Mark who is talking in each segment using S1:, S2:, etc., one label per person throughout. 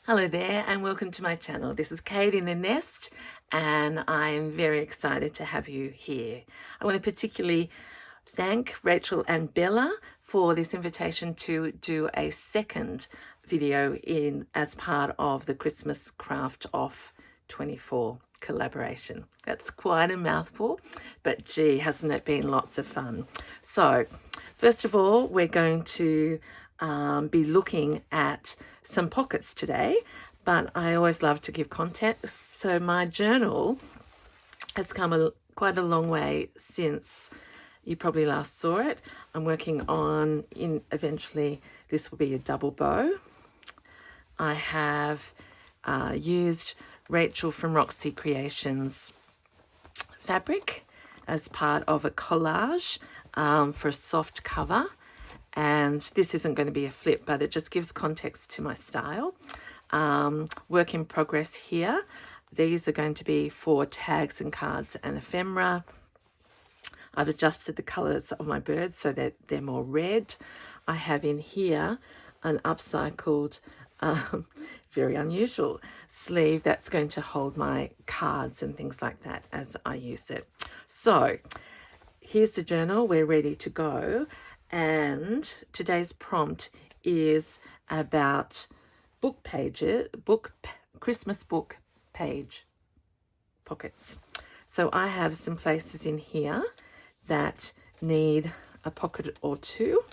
S1: Hello there and welcome to my channel. This is Kate in the Nest and I am very excited to have you here. I want to particularly thank Rachel and Bella for this invitation to do a second video as part of the Christmas Craft Off 24 collaboration. That's quite a mouthful, but gee, hasn't it been lots of fun? So first of all, we're going to be looking at some pockets today, but I always love to give context. So my journal has come quite a long way since you probably last saw it. I'm working on, eventually this will be a double bow. I have used Rachel from Roxy Creations fabric as part of a collage for a soft cover. And this isn't going to be a flip, but it just gives context to my style. Work in progress here. These are going to be for tags and cards and ephemera. I've adjusted the colours of my birds so that they're more red. I have in here an upcycled, very unusual sleeve that's going to hold my cards and things like that as I use it. So here's the journal. We're ready to go. And today's prompt is about Christmas book page pockets. So I have some places in here that need a pocket or two,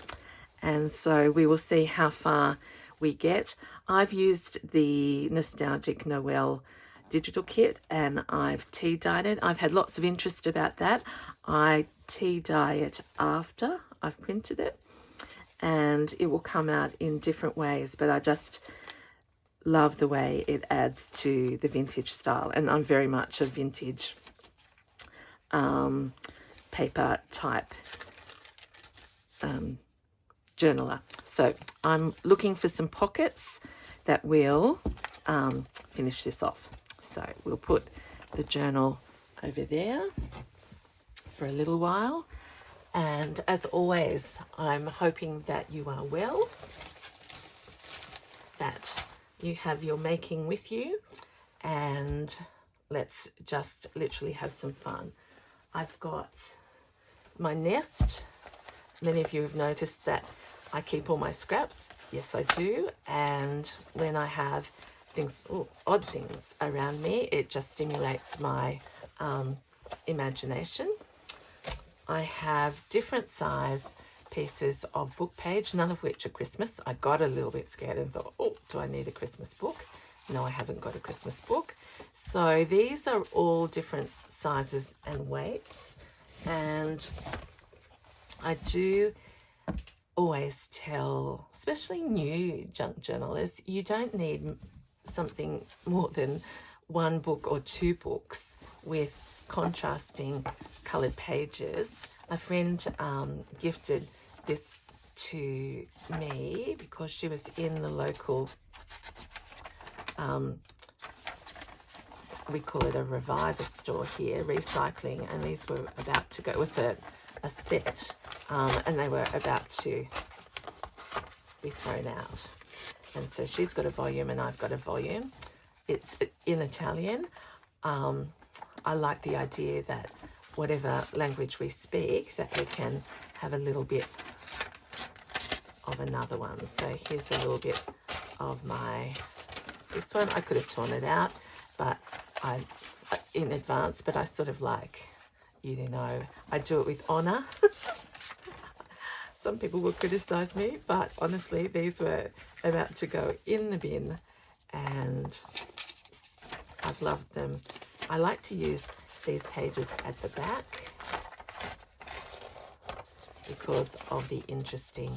S1: and so we will see how far we get. I've used the Nostalgic Noel digital kit and I've tea dyed it. I've had lots of interest about that. I tea dye it after I've printed it, and it will come out in different ways, but I just love the way it adds to the vintage style, and I'm very much a vintage paper type journaler. So I'm looking for some pockets that will finish this off. So we'll put the journal over there for a little while. And as always, I'm hoping that you are well, that you have your making with you, and let's just literally have some fun. I've got my nest. Many of you have noticed that I keep all my scraps. Yes, I do. And when I have things, odd things around me, it just stimulates my imagination. I have different size pieces of book page, none of which are Christmas. I got a little bit scared and thought, oh, do I need a Christmas book? No, I haven't got a Christmas book. So these are all different sizes and weights. And I do always tell, especially new junk journalists, you don't need something more than one book or two books with contrasting coloured pages. A friend gifted this to me because she was in the local, we call it a reviver store here, recycling, and these were about to go. It was a set, and they were about to be thrown out. And so she's got a volume and I've got a volume. It's in Italian. I like the idea that whatever language we speak, that we can have a little bit of another one. So here's a little bit of this one. I could have torn it out, but in advance, but I sort of like, you know, I do it with honor. Some people will criticize me, but honestly, these were about to go in the bin and I've loved them. I like to use these pages at the back because of the interesting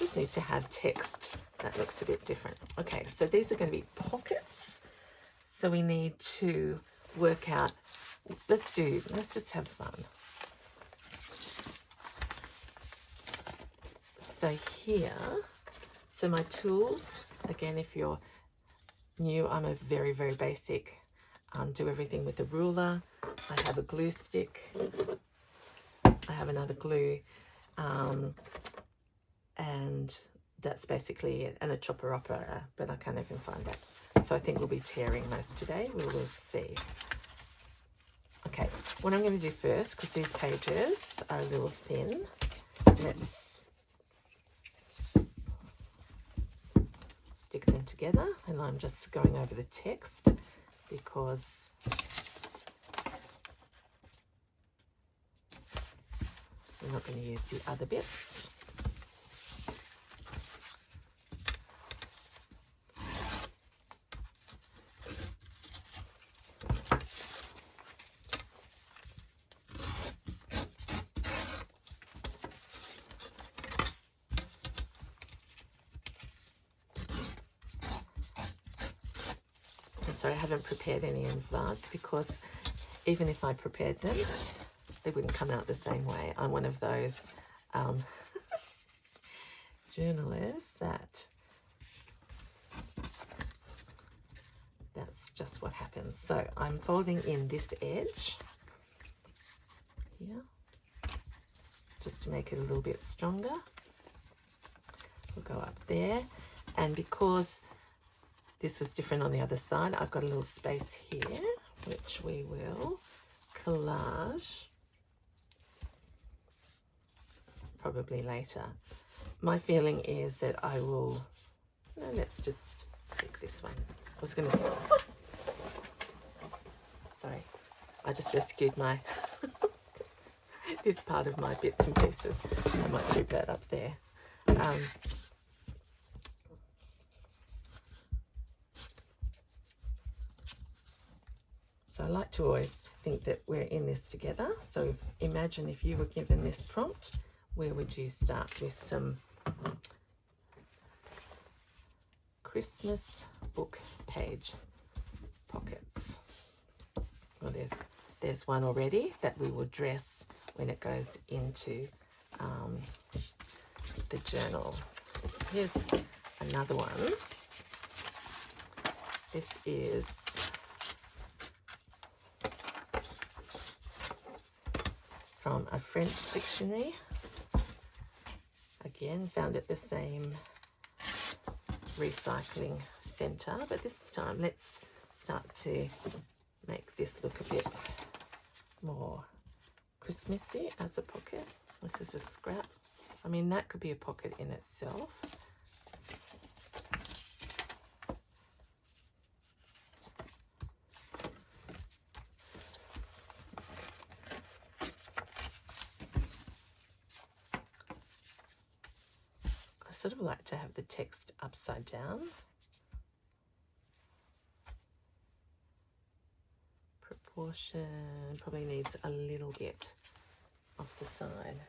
S1: just need to have text that looks a bit different. Okay, so these are going to be pockets. So we need to work out, let's just have fun. So here, so my tools, again, if you're new, I'm a very, very basic, do everything with a ruler. I have a glue stick. I have another glue, and that's basically it, and a chopper opera, but I can't even find that. So I think we'll be tearing most today. We will see. Okay, what I'm going to do first, because these pages are a little thin, let's stick them together, and I'm just going over the text because we're not going to use the other bits. Sorry, I haven't prepared any in advance because even if I prepared them, they wouldn't come out the same way. I'm one of those journalists that's just what happens. So I'm folding in this edge here just to make it a little bit stronger. We'll go up there, and because this was different on the other side, I've got a little space here which we will collage probably later. My feeling is that I will, no, let's just stick this one. I was going to, sorry, I just rescued my, this part of my bits and pieces. I might keep that up there. So I like to always think that we're in this together. So imagine if you were given this prompt, where would you start? With some Christmas book page pockets. Well, there's one already that we will dress when it goes into the journal. Here's another one. This is from a French dictionary. Again, found at the same recycling centre, but this time let's start to make this look a bit more Christmassy as a pocket. This is a scrap. I mean, that could be a pocket in itself. I sort of like to have the text upside down. Proportion probably needs a little bit off the side.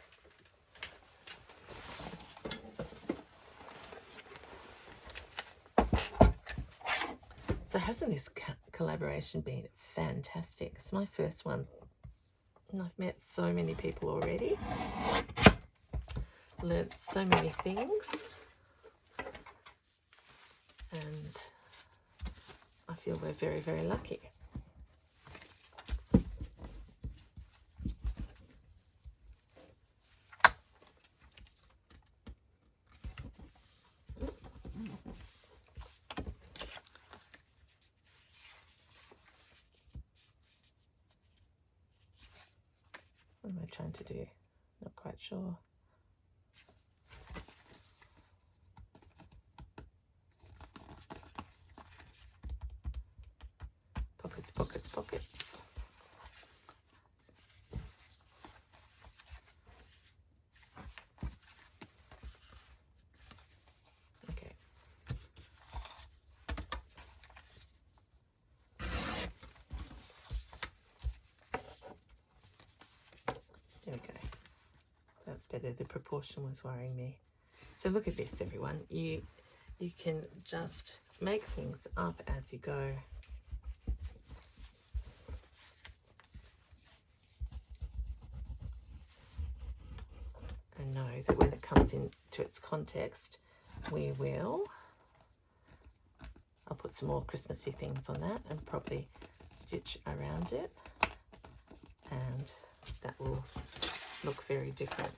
S1: So hasn't this collaboration been fantastic? It's my first one, and I've met so many people already, learnt so many things, and I feel we're very, very lucky. What am I trying to do? Not quite sure. Pockets, pockets, pockets. Okay. There we go. That's better. The proportion was worrying me. So look at this, everyone. You can just make things up as you go. And know that when it comes into its context, we will, I'll put some more Christmassy things on that and probably stitch around it, and that will look very different.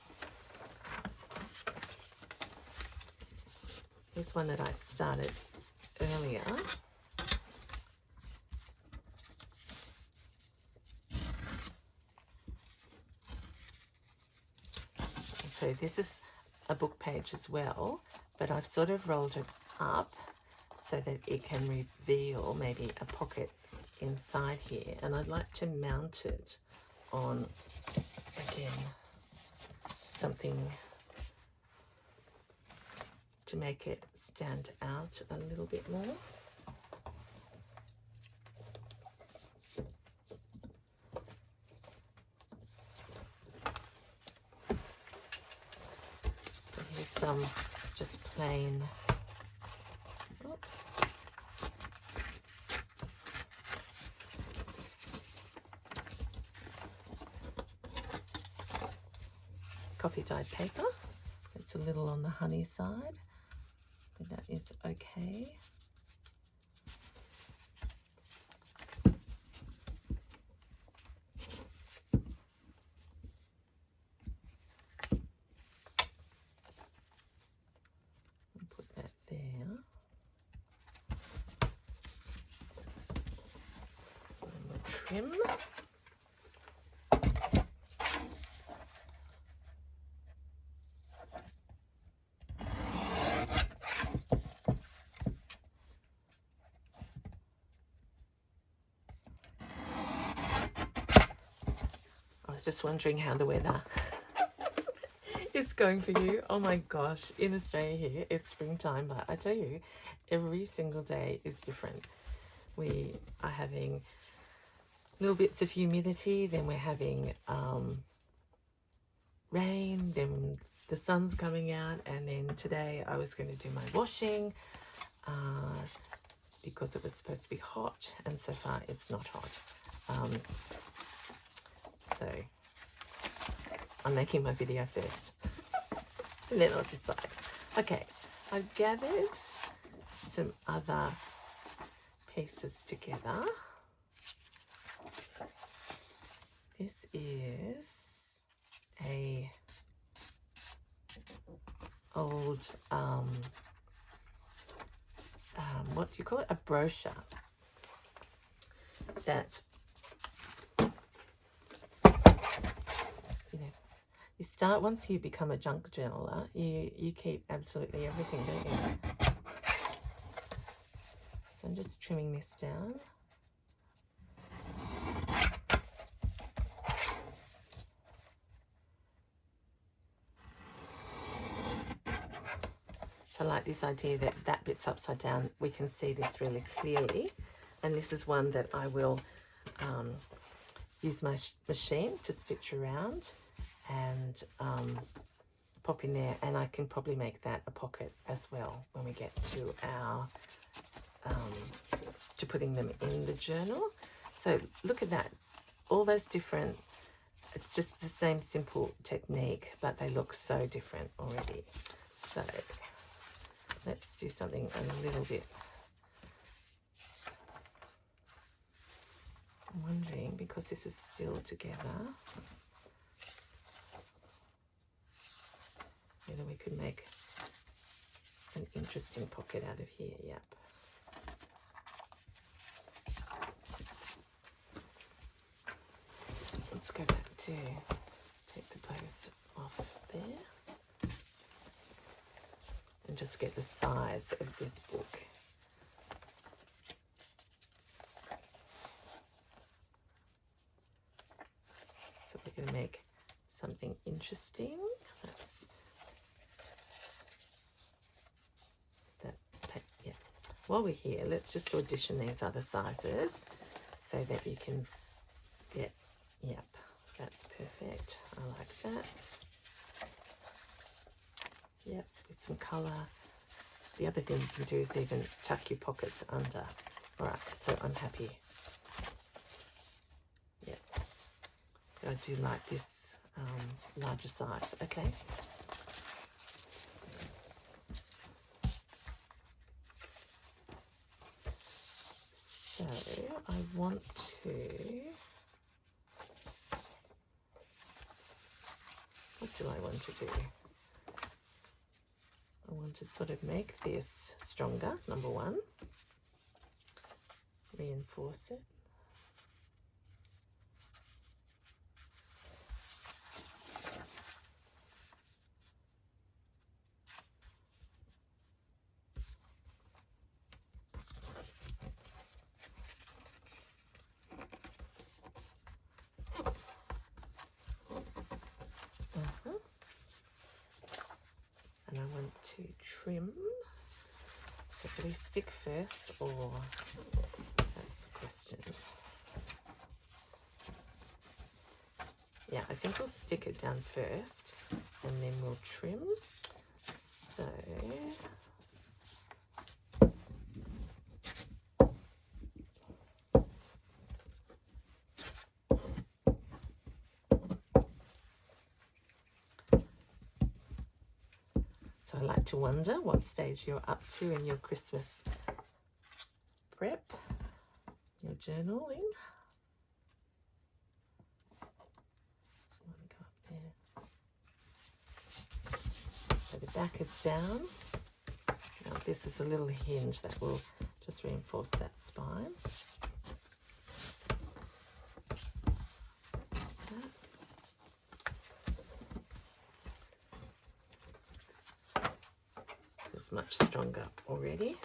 S1: Here's one that I started earlier. So this is a book page as well, but I've sort of rolled it up so that it can reveal maybe a pocket inside here, and I'd like to mount it on, again, something to make it stand out a little bit more. So here's some just plain, oops, coffee dyed paper. It's a little on the honey side, but that is okay. Put that there. And we'll trim. I was just wondering how the weather is going for you. Oh my gosh, in Australia here, it's springtime, but I tell you, every single day is different. We are having little bits of humidity, then we're having rain, then the sun's coming out, and then today I was going to do my washing because it was supposed to be hot, and so far it's not hot. So I'm making my video first and then I'll decide. Okay, I've gathered some other pieces together. This is a old what do you call it, a brochure that, you know, you start, once you become a junk journaler, you keep absolutely everything, don't you? So I'm just trimming this down. I like this idea that that bit's upside down. We can see this really clearly. And this is one that I will use my machine to stitch around and pop in there. And I can probably make that a pocket as well when we get to our, to putting them in the journal. So look at that. All those different, it's just the same simple technique, but they look so different already. So let's do something a little bit. I'm wondering, because this is still together, whether we could make an interesting pocket out of here. Yep. Let's go back to take the bows off there. And just get the size of this book. So we're going to make something interesting. That's that. Yeah. While we're here, let's just audition these other sizes so that you can get. Yep, that's perfect. I like that. Yep, with some colour. The other thing you can do is even tuck your pockets under. All right, so I'm happy. Yep, I do like this larger size. Okay. So I want to. What do I want to do? I want want to sort of make this stronger, number one. Reinforce it. And I want to trim. So do we stick first, or that's the question. Yeah, I think we'll stick it down first and then we'll trim. So I like to wonder what stage you're up to in your Christmas prep, your journaling. Go up there. So the back is down. Now this is a little hinge that will just reinforce that spine. It's much stronger already.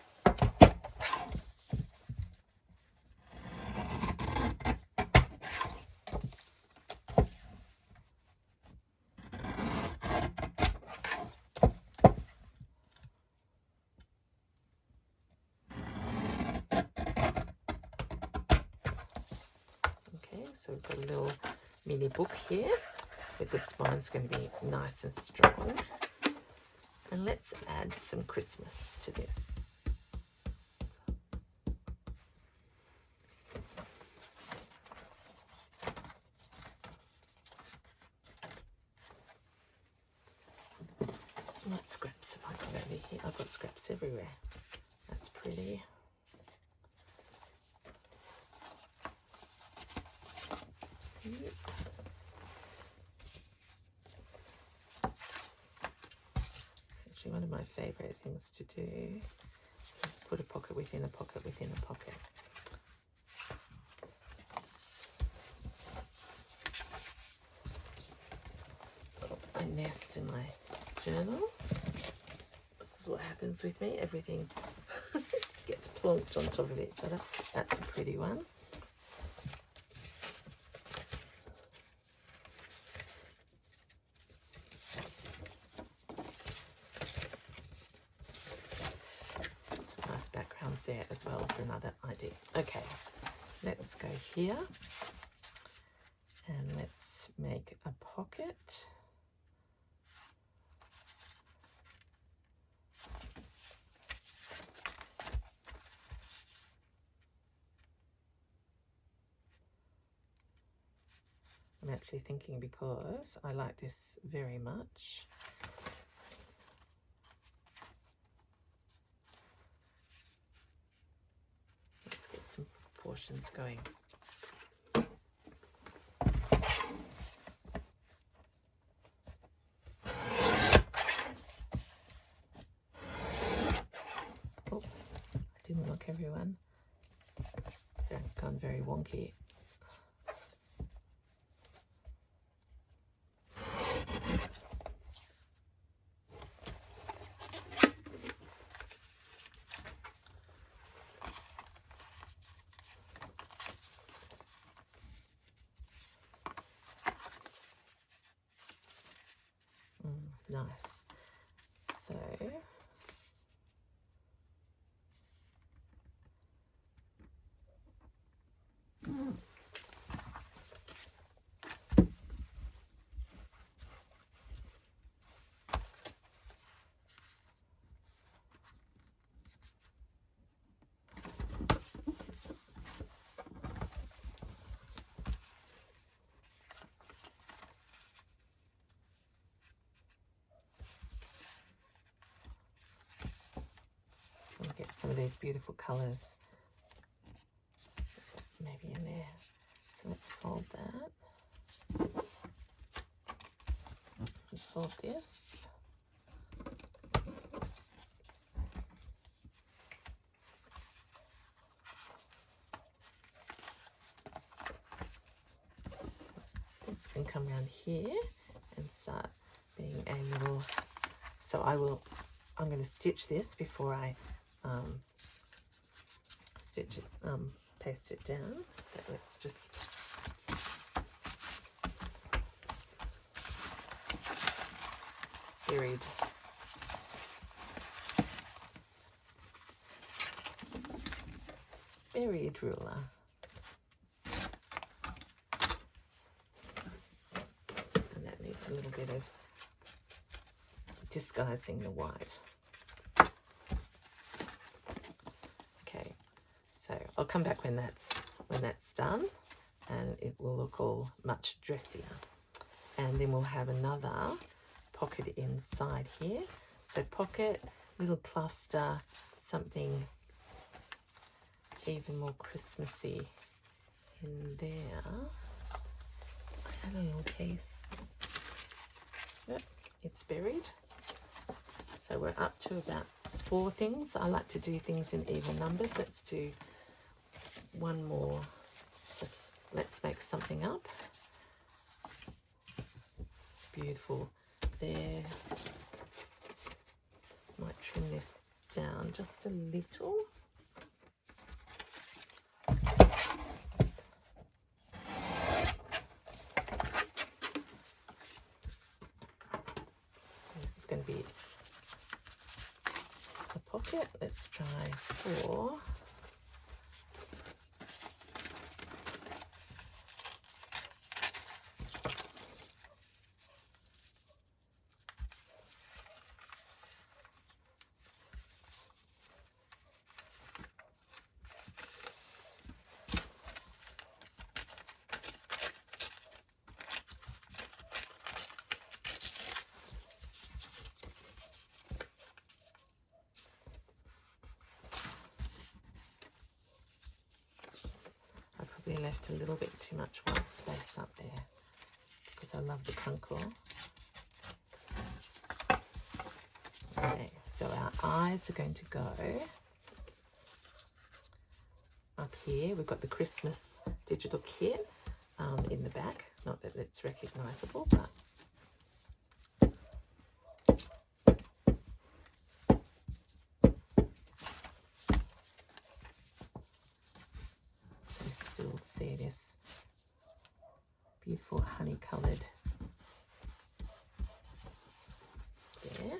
S1: So we've got a little mini book here with the spine's going to be nice and strong. And let's add some Christmas to this. What scraps have I got over here? I've got scraps everywhere. That's pretty. Actually, one of my favourite things to do is put a pocket within a pocket within a pocket. I nest in my journal. This is what happens with me. Everything gets plonked on top of each other. That's a pretty one. Nice backgrounds there as well for another idea. Okay, let's go here and let's make a pocket. I'm actually thinking, because I like this very much, let's get some proportions going. Oh, I didn't look, everyone. I've gone very wonky. Nice. So we'll get some of these beautiful colours maybe in there. So let's fold that. Let's fold this. and come around here and start being a little, so I'm going to stitch this before I stitch it, paste it down. So let's just buried ruler. And that needs a little bit of disguising the white. Okay, so I'll come back when that's done, and it will look all much dressier. And then we'll have another pocket inside here. So pocket, little cluster, something even more Christmassy in there. I had a little piece. Yep, it's buried. So we're up to about 4 things. I like to do things in even numbers. Let's do one more. Just let's make something up. Beautiful there. Might trim this down just a little. This is going to be a pocket. Let's try 4. We left a little bit too much white space up there because I love the trunkle. Okay, so our eyes are going to go up here. We've got the Christmas digital kit in the back. Not that it's recognisable, but still see this beautiful honey-coloured there.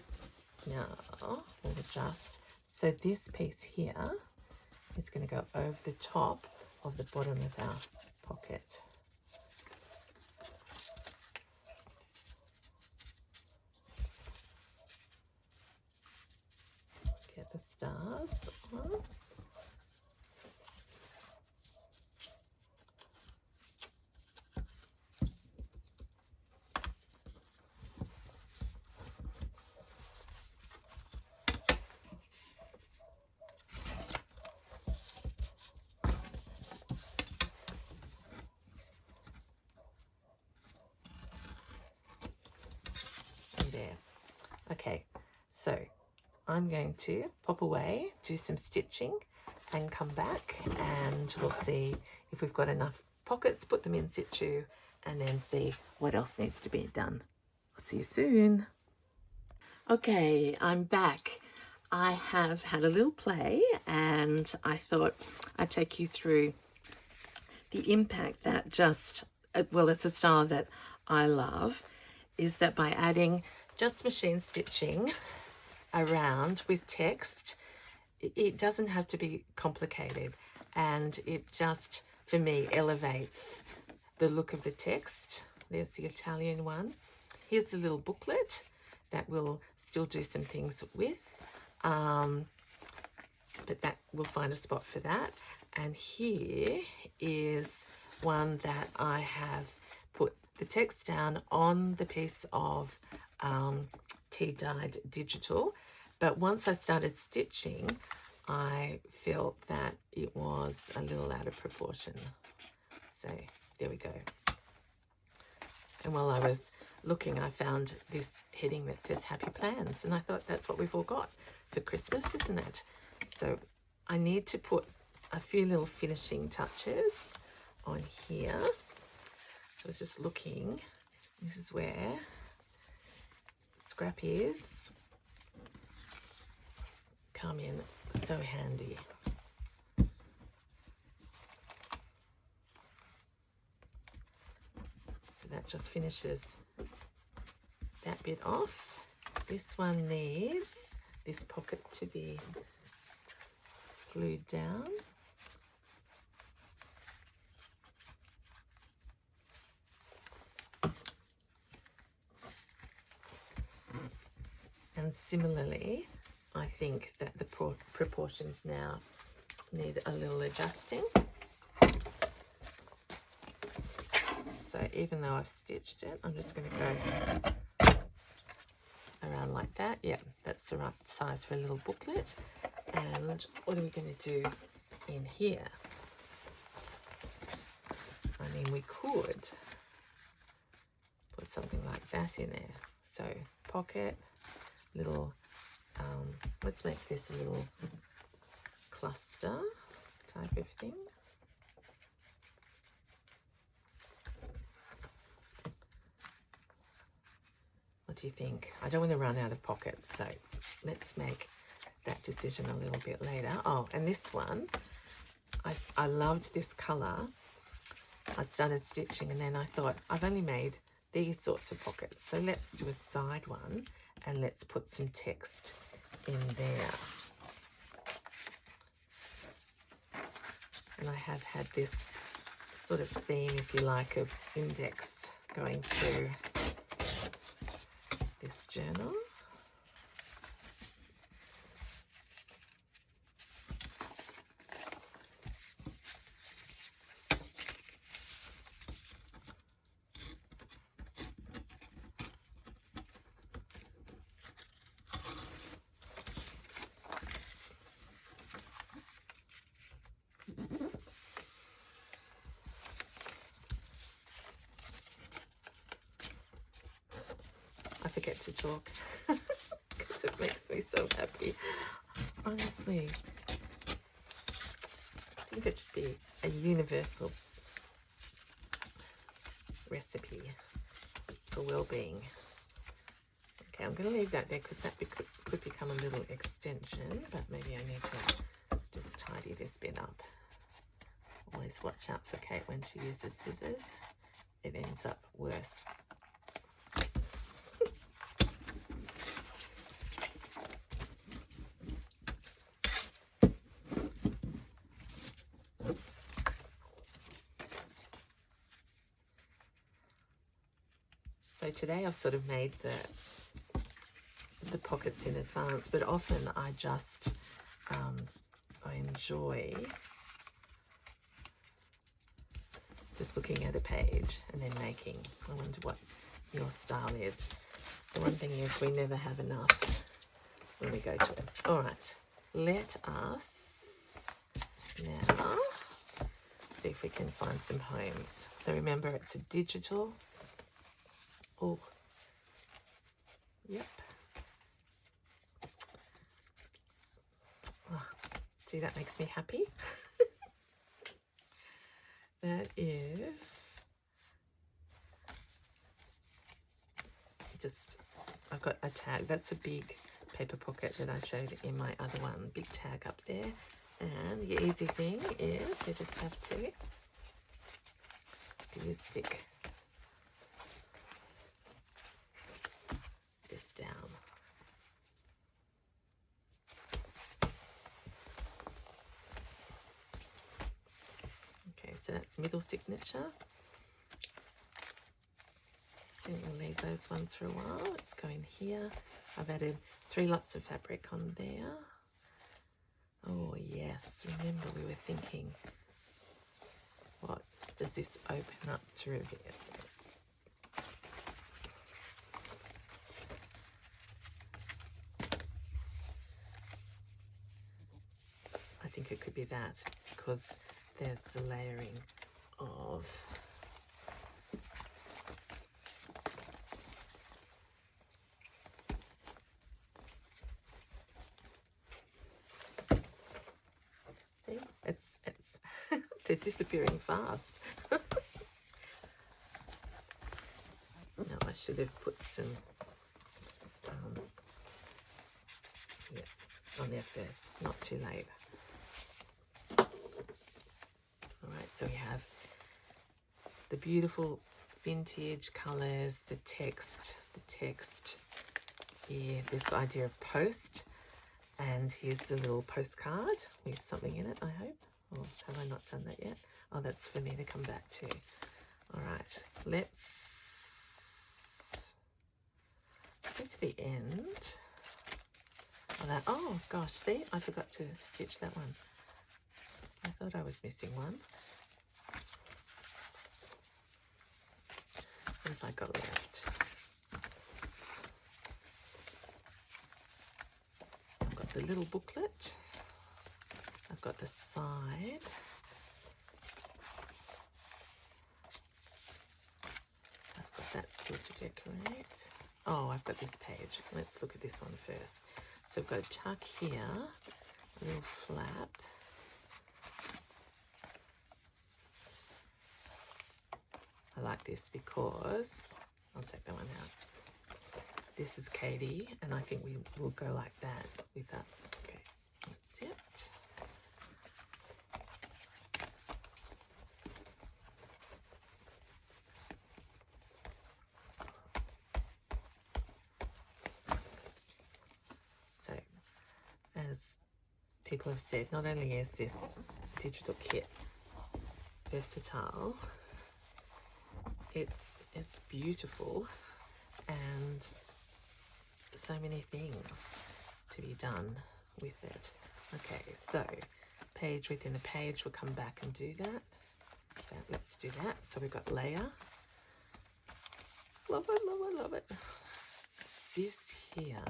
S1: Now we'll adjust. So this piece here is going to go over the top of the bottom of our pocket. Get the stars on. There. Okay, so I'm going to pop away, do some stitching, and come back, and we'll see if we've got enough pockets, put them in situ, and then see what else needs to be done. I'll see you soon. Okay, I'm back. I have had a little play, and I thought I'd take you through the impact that just, well, it's a style that I love, is that by adding just machine stitching around with text, it doesn't have to be complicated, and it just, for me, elevates the look of the text. There's the Italian one. Here's the little booklet that we'll still do some things with, but that we'll find a spot for that. And here is one that I have put the text down on the piece of tea-dyed digital, but once I started stitching, I felt that it was a little out of proportion. So there we go. And while I was looking, I found this heading that says Happy Plans, and I thought that's what we've all got for Christmas, isn't it? So I need to put a few little finishing touches on here. I was just looking. This is where scrap ears come in so handy. So that just finishes that bit off. This one needs this pocket to be glued down. And similarly, I think that the proportions now need a little adjusting. So even though I've stitched it, I'm just going to go around like that. Yeah, that's the right size for a little booklet. And what are we going to do in here? I mean, we could put something like that in there. So pocket, little, let's make this a little cluster type of thing. What do you think? I don't want to run out of pockets, so let's make that decision a little bit later. Oh, and this one, I loved this colour. I started stitching and then I thought, I've only made these sorts of pockets, so let's do a side one and let's put some text in there. And I have had this sort of theme, if you like, of index going through this journal. I forget to talk because it makes me so happy. Honestly, I think it should be a universal recipe for well-being. Okay, I'm going to leave that there because that could become a little extension, but maybe I need to just tidy this bit up. Always watch out for Kate when she uses scissors. It ends up worse. So today I've sort of made the pockets in advance, but often I just I enjoy just looking at a page and then making. I wonder what your style is. The one thing is we never have enough when we go to it. All right, let us now see if we can find some homes. So remember, it's a digital. Oh, yep. Oh, see, that makes me happy. That is just, I've got a tag. That's a big paper pocket that I showed in my other one. Big tag up there. And the easy thing is you just have to glue stick this down. Okay, so that's middle signature. And we'll leave those ones for a while. Let's go in here. I've added 3 lots of fabric on there. Oh yes, remember we were thinking, what does this open up to reveal? I think it could be that, because there's the layering of see, it's they're disappearing fast. should have put some on there first, not too late. Alright, so we have the beautiful vintage colours, the text here, this idea of post, and here's the little postcard with something in it, I hope. Or have I not done that yet? Oh, that's for me to come back to. Alright, let's go to the end. Oh gosh, see, I forgot to stitch that one. I thought I was missing one. What have I got left? I've got the little booklet. I've got the side. I've got that still to decorate. Oh, I've got this page. Let's look at this one first. So I've got a tuck here, a little flap. I like this because, I'll take that one out. This is Katie, and I think we will go like that with that. Okay, that's it. So, as people have said, not only is this digital kit versatile, it's beautiful, and so many things to be done with it. Okay, so page within a page, we'll come back and do that. Okay, let's do that. So we've got layer. Love it, love it, love it. This here,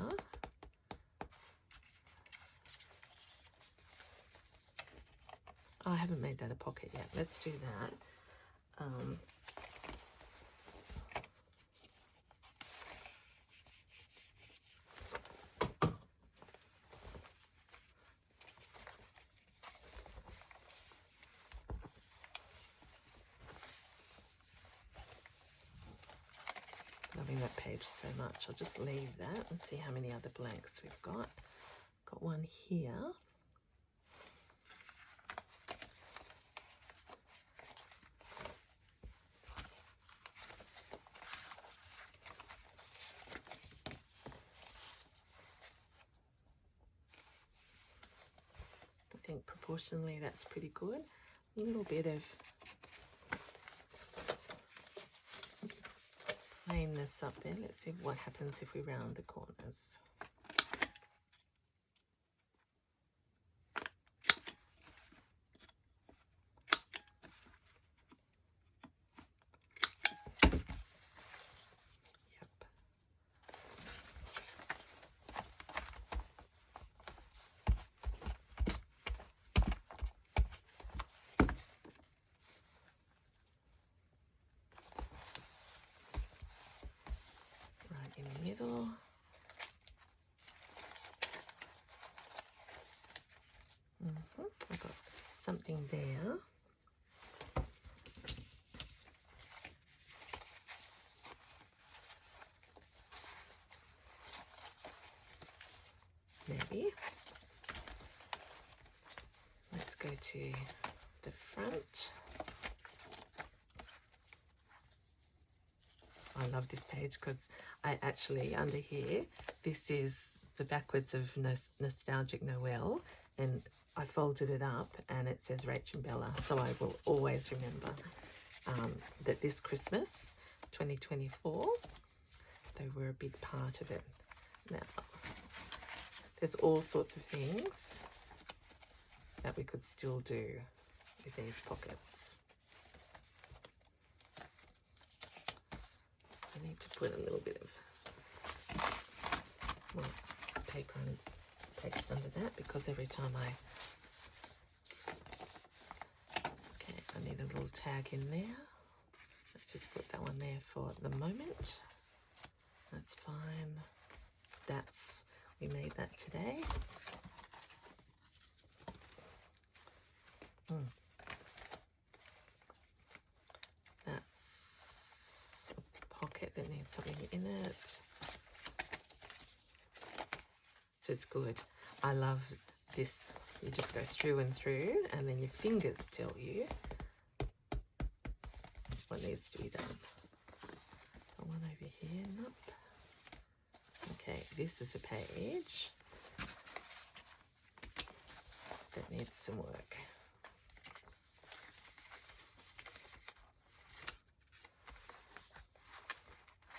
S1: oh, I haven't made that a pocket yet. Let's do that. Loving that page so much. I'll just leave that and see how many other blanks we've got. Got one here. I think proportionally that's pretty good. A little bit of plainness up there. Let's see what happens if we round the corners. Yep. Right in the middle. I've got something there. Maybe. Let's go to the front. I love this page because I actually, under here, this is the backwards of Nostalgic Noel, and I folded it up and it says Rach and Bella, so I will always remember that this Christmas 2024 they were a big part of it. Now there's all sorts of things that we could still do with these pockets. I need to put a little bit of paper and paste under that, because every time I need a little tag in there. Let's just put that one there for the moment. That's fine. We made that today. That's a pocket that needs something in it. So it's good. I love this. You just go through and through, and then your fingers tell you what needs to be done. Got one over here. Nope. Okay, this is a page that needs some work.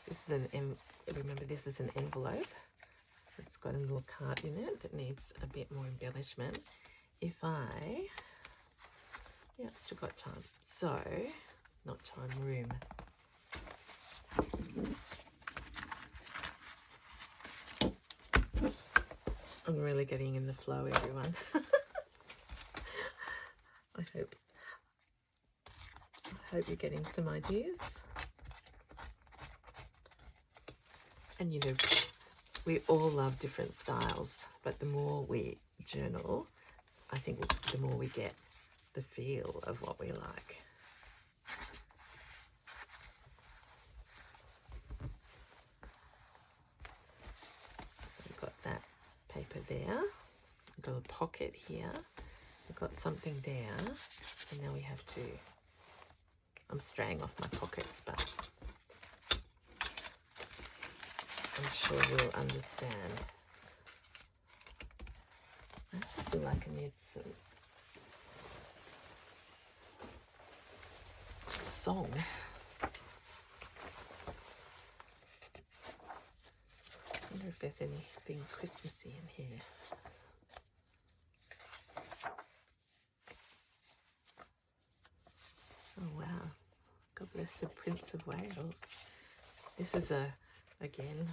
S1: This is remember this is an envelope. It's got a little card in it that needs a bit more embellishment. If I, yeah, I've still got time. So, not time, room. I'm really getting in the flow, everyone. I hope you're getting some ideas. And you know, we all love different styles, but the more we journal, I think the more we get the feel of what we like. So we've got that paper there. We've got a pocket here. We've got something there. And now we have to, I'm straying off my pockets, but I'm sure you'll understand. I feel like I need some song. I wonder if there's anything Christmassy in here. Oh wow. God bless the Prince of Wales. This is again,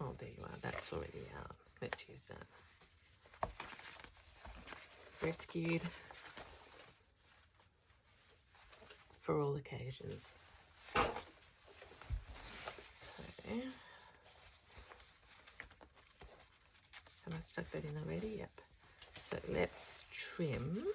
S1: oh, there you are. That's already out. Let's use that. Rescued for all occasions. So, have I stuck that in already? Yep. So let's trim.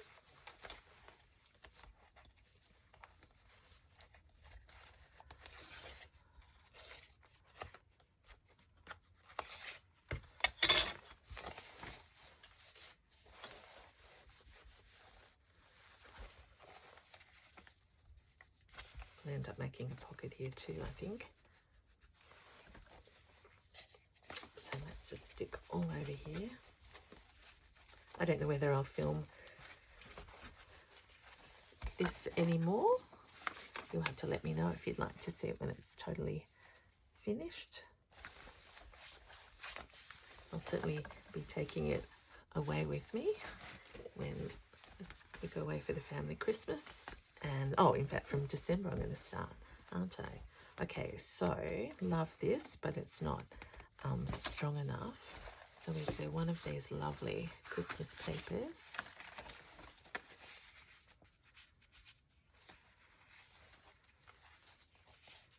S1: I'll end up making a pocket here too, I think. So let's just stick all over here. I don't know whether I'll film this anymore. You'll have to let me know if you'd like to see it when it's totally finished. I'll certainly be taking it away with me when we go away for the family Christmas. And, oh, in fact, from December I'm going to start, aren't I? Okay, so love this, but it's not strong enough. So is there one of these lovely Christmas papers?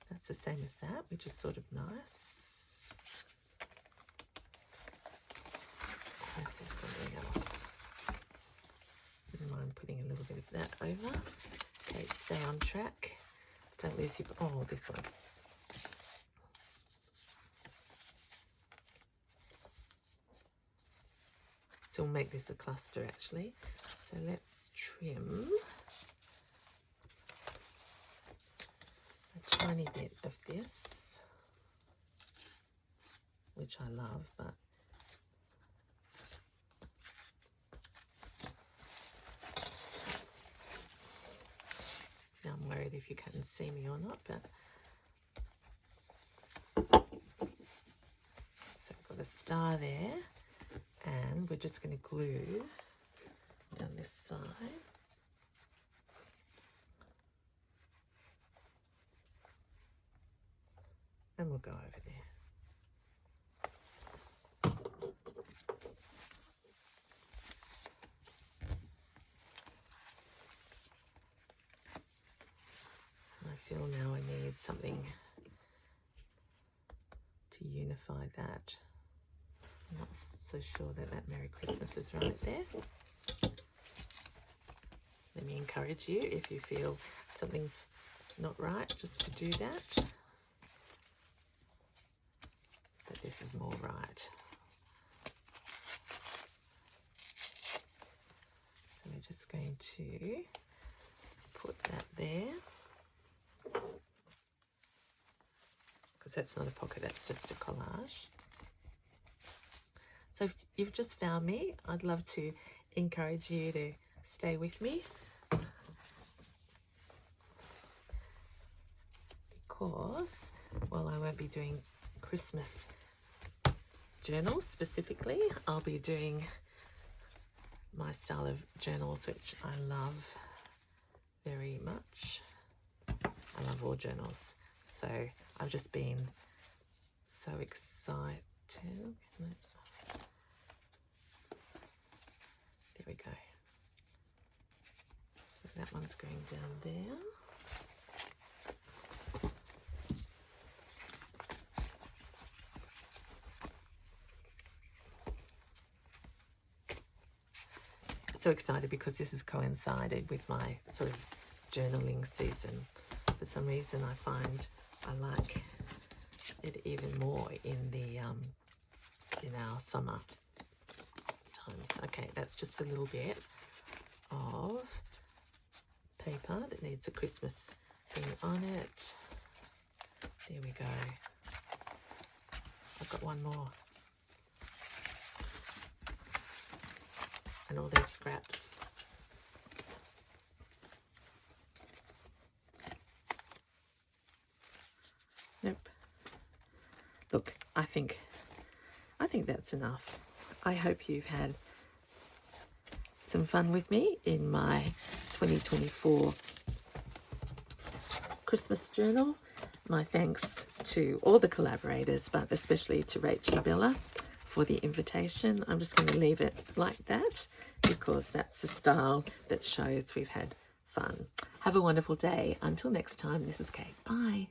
S1: That's the same as that, which is sort of nice. Or is there something else? Wouldn't mind putting a little bit of that over. Okay, stay on track. Don't lose your, oh, this one. So we'll make this a cluster actually. So let's trim a tiny bit of this, which I love, but now I'm worried if you can see me or not, but so I've got a star there, and we're just going to glue down this side. And we'll go over there. I feel now I need something to unify that. I'm not so sure that that Merry Christmas is right there. Let me encourage you, if you feel something's not right, just to do that. that this is more right. So we're just going to put that there, because that's not a pocket, that's just a collage. So if you've just found me, I'd love to encourage you to stay with me, because while I won't be doing Christmas journals specifically, I'll be doing my style of journals, which I love very much. I love all journals. So I've just been so excited. There we go. So that one's going down there. So excited because this has coincided with my sort of journaling season. For some reason I find I like it even more in the in our summer times. Okay, that's just a little bit of paper that needs a Christmas thing on it. There we go. I've got one more. And all these scraps. Nope. Look, I think that's enough. I hope you've had some fun with me in my 2024 Christmas journal. My thanks to all the collaborators, but especially to Rach and Bella for the invitation. I'm just going to leave it like that because that's the style that shows we've had fun. Have a wonderful day. Until next time, this is Kate. Bye.